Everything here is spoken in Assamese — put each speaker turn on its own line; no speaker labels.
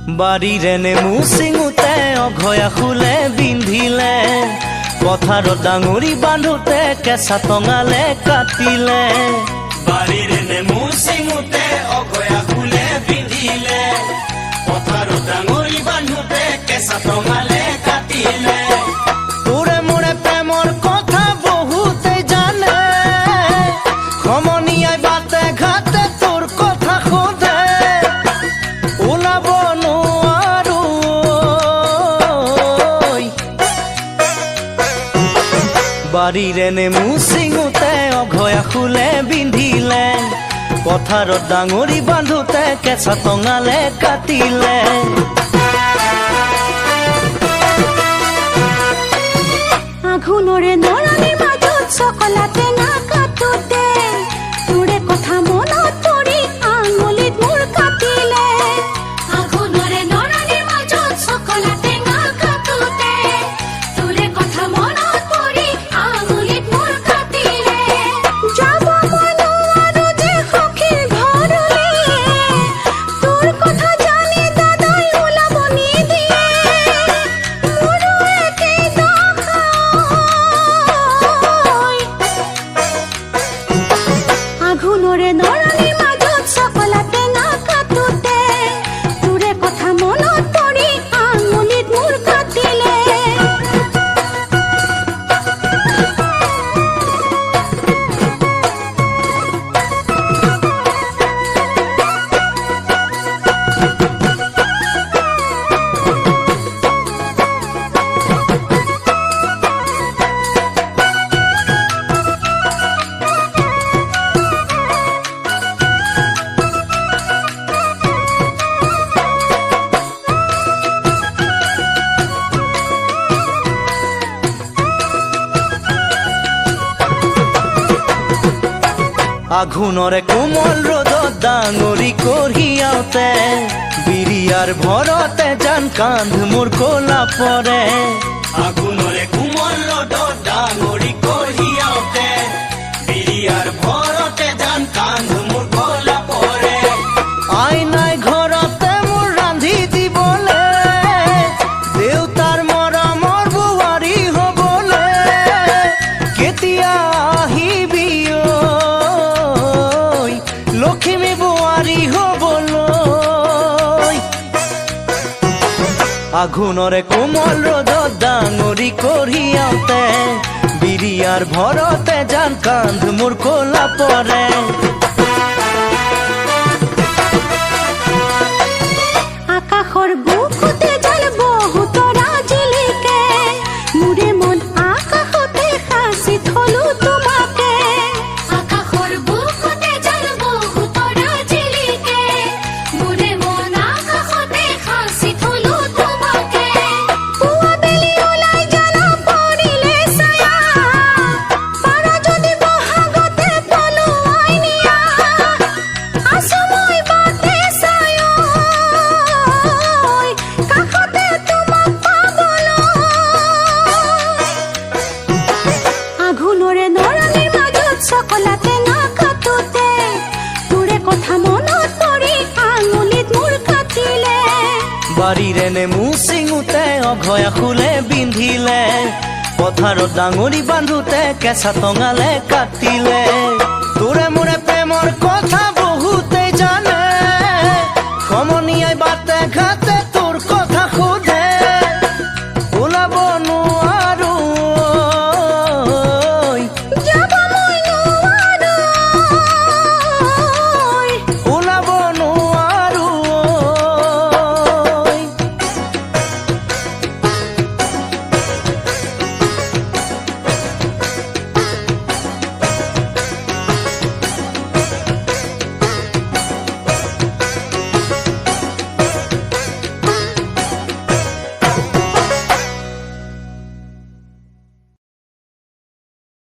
বাৰীৰে নেমু চিঙোতে অঘয়া ফুলে বিন্ধিলে, পথাৰত ডাঙৰি বান্ধোতে কেঁচা টঙালে কাটিলে।
বাৰীৰে নেমু চিঙোতে অঘয়া ফুলে বিন্ধিলে, পথাৰত ডাঙৰি বান্ধোতে কেঁচা টঙালে কাটিলে।
তোৰে মোৰে প্ৰেমৰ কথা বহুতে জানে, সমনীয়াই বাটে ঘাটে তোৰ কথা সোধে, ওলাব নোৱাৰো। বাৰীৰে নেমু চিঙোতে অঘয়া ফুলে বিন্ধিলে, পথাৰত ডাঙৰি বান্ধোতে কেঁচা টঙালে কাটিলে।
আঘোণৰে নৰণিৰ মাজত চকলা টেঙা কাটোতে, তোৰে কথা মনত পৰি আঙুলিত মোৰ কাটিলে। আঘোণৰে নৰণিৰ মাজত চকলা টেঙা কাটোতে, তোৰে কথা মনত পৰি আঙুলিত মোৰ কাটিলে। যাব মই নোৱাৰো যে সখীৰ ঘৰলৈ, তোৰ কথা জানি দাদাই ওলাব নিদিয়ে। মোৰো একেই দশা, আঘোণৰে নৰণিৰ মাজত চকলা টেঙা কাটোতে, তোৰে কথা মনত পৰি আঙুলিত মোৰ কাটিলে।
আঘোণৰে কোমল ৰ'দত ডাঙৰি কঢ়িয়াওতে, বিৰিয়াৰ ভৰতে জান কান্ধ মোৰ কলা পৰে।
আঘোণৰে কোমল ৰ'দত ডাঙৰি কঢ়িয়াওতে, বিৰিয়াৰ ভৰতে জান কান্ধ মোৰ কলা পৰে।
আইনাই ঘৰতে মোৰ ৰান্ধি দিবলে, দেউতাৰ মৰমৰ বোৱাৰী হ'বলে, কেতিয়া আহিবি ঐ লখিমী বোৱাৰী হ'বলৈ। আঘোণৰে কোমল ৰ'দত ডাঙৰি কঢ়িয়াওতে, বিৰিয়াৰ ভৰতে জান কান্ধ মোৰ কলা পৰে।
আকাশৰ বুকুতে জাল বহুতৰা জিলিকে, মোৰে মন আকাশতে সাঁচি থলো তোমাকে। আকাশৰ বুকুতে জাল বহুতৰা জিলিকে, মোৰে মন আকাশতে সাঁচি থলো তোমাকে। পুৱা বেলি ওলাই জ্বালা পৰিলে ছায়া, পাৰা যদি বহাগতে পলুৱাই নিয়া। আছো মই বাটে চায়, কাষতে তোমাক পাবলৈ। আঘোণৰে নৰণিৰ মাজত চকলা টেঙা কাটোতে, তোৰে কথা মনত পৰি আঙুলিত মোৰ কাটিলে।
বাৰীৰে নেমু চিঙোতে অঘয়া ফুলে বিন্ধিলে, পথাৰত ডাঙৰি বান্ধোতে কেঁচা টঙালে কাটিলে। তোৰে মোৰে প্ৰেমৰ কথা বহুতে জানে, সমনীয়াই বাটে ঘাটে তোৰ কথা সোধে।